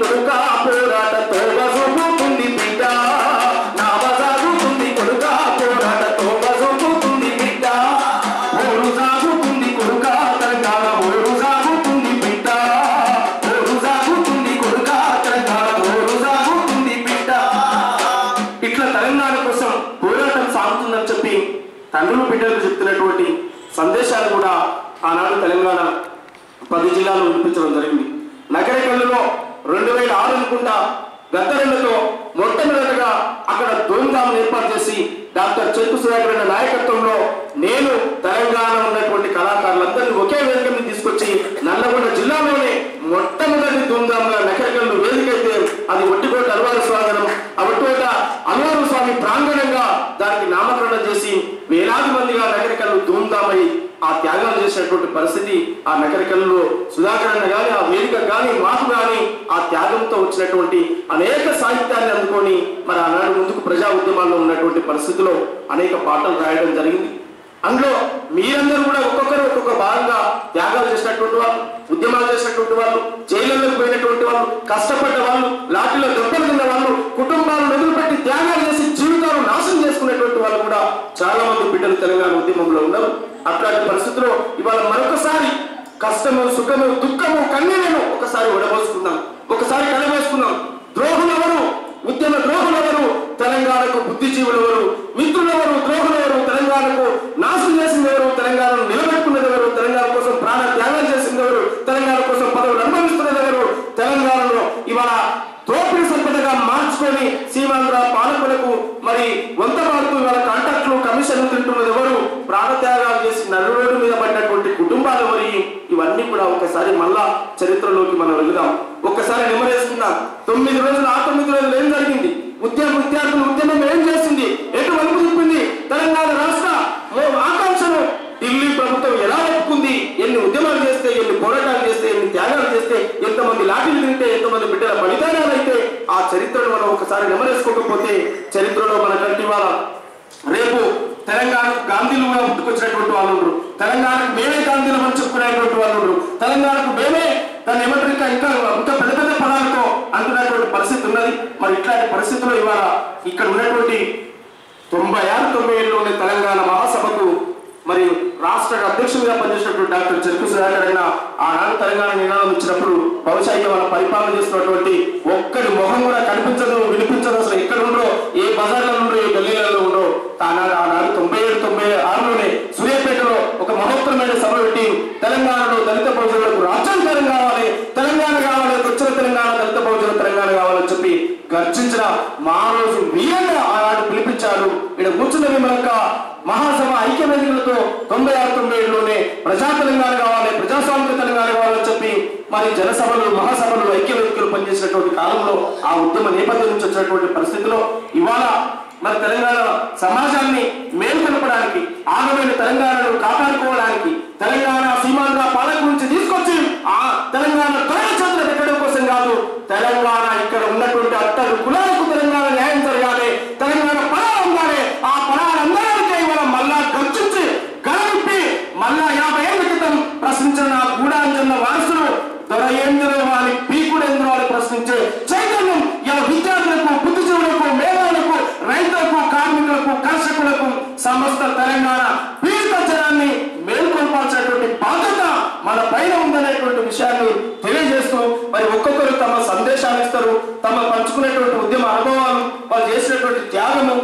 కొడుకా పోరాట తోవ చూపుతుంది బిడ్డ నావ సాగుతుంది కొడుకా పోరాట తోవ చూపుతుంది బిడ్డ ఓరు సాగుతుంది కొడుకా తెలంగాణ ఓరు సాగుతుంది బిడ్డ ఓరు సాగుతుంది కొడుకా తెలంగాణ ఓరు సాగుతుంది బిడ్డ ఇట్లా తెలంగాణ కోసం పోరాటం సాగుతుందని చెప్పి తండ్రులు బిడ్డలకు చెప్తున్నటువంటి సందేశాలు కూడా ఆనాడు తెలంగాణ 10 జిల్లాలు వినిపించడం జరిగింది. నగరికల్లులో 2006 అనుకుంటా గద్దరెళ్లతో మొట్టమొదటిగా అక్కడ ధూమ్ధాం ఏర్పాటు చేసి డాక్టర్ చెరుకు సుధాకర్ నాయకత్వంలో నేను తెలంగాణ ఉన్నటువంటి కళాకారులందరినీ ఒకే వేదిక మీద తీసుకొచ్చి నల్లగొండ జిల్లాలోనే మొట్టమొదటి ధూమ్ధాంగా నగరికల్లు వేదిక అయితే అది ఒట్టికోట అల్వారు స్వాగతం ఒట్టికోట అల్వారు స్వామి ప్రాంగణంగా దానికి నామకరణం చేసి వేలాది మందిగా నగరికల్లు ధూమ్ధామై ఆ త్యాగాలు చేసినటువంటి పరిస్థితి ఆ నగరికల్లో సుధాకర్ అన్న కానీ ఆ వేదిక కానీ మాకు కానీ ఆ త్యాగంతో వచ్చినటువంటి అనేక సాహిత్యాన్ని అందుకొని మరి ఆనాడు ముందుకు ప్రజా ఉద్యమాల్లో ఉన్నటువంటి పరిస్థితిలో అనేక పాటలు రాయడం జరిగింది. అందులో మీరందరూ కూడా ఒక్కొక్కరు ఒక్కొక్క భాగంగా త్యాగాలు చేసినటువంటి వాళ్ళు, ఉద్యమాలు చేసినటువంటి వాళ్ళు, జైళ్ళలోకి పోయినటువంటి వాళ్ళు, కష్టపడ్డ వాళ్ళు, లాఠీలో దెబ్బలు తిన్న వాళ్ళు, కుటుంబాలను వదిలిపెట్టి త్యాగాలు చేసి జీవితాలు నాశనం చేసుకునేటువంటి వాళ్ళు కూడా చాలా మంది బిడ్డలు తెలంగాణ ఉద్యమంలో ఉన్నారు. అట్లాంటి పరిస్థితుల్లో ఇవాళ మరొకసారి కష్టము సుఖము దుఃఖము కన్నీళ్లను ఒకసారి వడబోసుకుందాం, ఒకసారి కలబోసుకుందాం. ద్రోహులెవరు, ఉద్యమ ద్రోహులెవరు, తెలంగాణకు బుద్ధిజీవులెవరు, మిత్రులెవరు, ద్రోహులెవరు, తెలంగాణకు నాశనం చేసిందెవరు, తెలంగాణను నిలబెట్టుకున్నదెవరు, తెలంగాణ కోసం ప్రాణ త్యాగం చేసిందెవరు, తెలంగాణ కోసం పదవులు అనుభవిస్తున్నదెవరు, తెలంగాణలో ఇవాళ దోపిడీ సంపదగా మార్చుకొని సీమాంధ్ర పాలకులకు మరి వంత పాడుతూ ఇవాళ కాంట్రాక్టులు కమిషన్లు తింటున్నది ఎవరు, ప్రాణత్యాగాలు చేసి నలురోడ్డు మీద పడినటువంటి కుటుంబాలు మరి ఇవన్నీ కూడా ఒకసారి మళ్ళా చరిత్రలోకి మనం వెళ్దాం. ఒక్కసారి నెమరేసుకుందాం. 9 రోజులు ఆ 9 రోజులు ఏం జరిగింది, విద్యార్థుల ఉద్యమం ఏం చేసింది, ఎటు వలుపు తిప్పింది, తెలంగాణ రాష్ట్ర ఆకాంక్షను ఢిల్లీ ప్రభుత్వం ఎలా ఒప్పుకుంది, ఎన్ని ఉద్యమాలు చేస్తే, ఎన్ని పోరాటాలు చేస్తే, ఎన్ని త్యాగాలు చేస్తే, ఎంతమంది లాఠీలు తింటే, ఎంతమంది బిడ్డల బలిదానాలు అయితే ఆ చరిత్రను మనం ఒకసారి నెమరేసుకోకపోతే చరిత్రలో మనకంటే ఇవాళ రేపు తెలంగాణకు గాంధీలు కూడా పుట్టుకొచ్చినటువంటి వాళ్ళు ఉండరు, తెలంగాణకు మేమే గాంధీలు అని చెప్పుకునేటువంటి వాళ్ళు ఉండరు, తెలంగాణకు మేమే దాన్ని ఏమంటారు ఇంకా ఇంకా పెద్ద పెద్ద పదాలతో అంటున్నటువంటి పరిస్థితి ఉన్నది. మరి ఇట్లాంటి పరిస్థితుల్లో ఇవాళ ఇక్కడ ఉన్నటువంటి 96-97లోనే తెలంగాణ మహాసభకు మరి రాష్ట్ర అధ్యక్షుడిగా పనిచేసినటువంటి డాక్టర్ చెరుకు సుధాకర్ అన్న ఆనాడు తెలంగాణ నినాదం ఇచ్చినప్పుడు బహుశా వాళ్ళ పరిపాలన చేస్తున్నటువంటి ఒక్కడి మొహం కూడా కనిపించదు, వినిపించదు, అసలు ఎక్కడ ఉండో, ఏ బజార్లలో ఉండో, ఏ గల్లీలలో ఉండో. ఆనాడు 97-96లోనే సూర్యాపేటలో ఒక మహోత్తరమైన సభ పెట్టి తెలంగాణలో దళిత బహుజనులకు రాజ్యాంగం కావాలి, తెలంగాణ కావాలి, వచ్చిన తెలంగాణ దళిత బహుజన తెలంగాణ కావాలని చెప్పి గర్జించిన మా రోజు మీరంగా ఆనాడు పిలిపించారు. ఇక్కడ కూర్చున్న విమలక మహాసభ ఐక్యవేదికలతో 96-97లోనే ప్రజా తెలంగాణ కావాలి, ప్రజాస్వామిక తెలంగాణ కావాలని చెప్పి మరి జనసభలు మహాసభలు ఐక్యవేదికలు పనిచేసినటువంటి కాలంలో ఆ ఉద్యమ నేపథ్యం నుంచి వచ్చినటువంటి పరిస్థితిలో ఇవాళ మరి తెలంగాణ సమాజాన్ని మేల్కొల్పడానికి, ఆగమైన తెలంగాణను కాపాడుకోవడానికి, తెలంగాణ సీమాంధ్ర పాలక నుంచి తీసుకొచ్చి ఆ తెలంగాణ తొలగి చేతులు పెట్టడం కోసం కాదు, తెలంగాణ ఇక్కడ ఉన్నటువంటి అట్టడు కులాలకు తెలంగాణ న్యాయం జరగాలి, తెలంగాణ పరాలు ఉండాలి, ఆ పరాలందరికీ ఇవాళ మళ్ళా గర్జించి గడవిప్పి మళ్ళా 50 ఏళ్ల క్రితం ప్రశ్నించిన గూడాంజన్న వారసులు దొరయేంద్ర వారి పీకుడేంద్ర ప్రశ్నించే చైతన్యం ఇలా విద్యార్థులకు, బుద్ధిజీవులకు, మేధావులకు, రైతులకు, కార్మికులకు, కర్షకులకు, సమస్త తెలంగాణ పీడిత జనాన్ని మేల్కొల్పాల్సినటువంటి బాధ్యత మన పైన ఉందనేటువంటి విషయాన్ని తెలియజేస్తూ మరి ఒక్కొక్కరు తమ సందేశాలు ఇస్తారు, తమ పంచుకునేటువంటి ఉద్యమ అనుభవాలు, వాళ్ళు చేసినటువంటి త్యాగము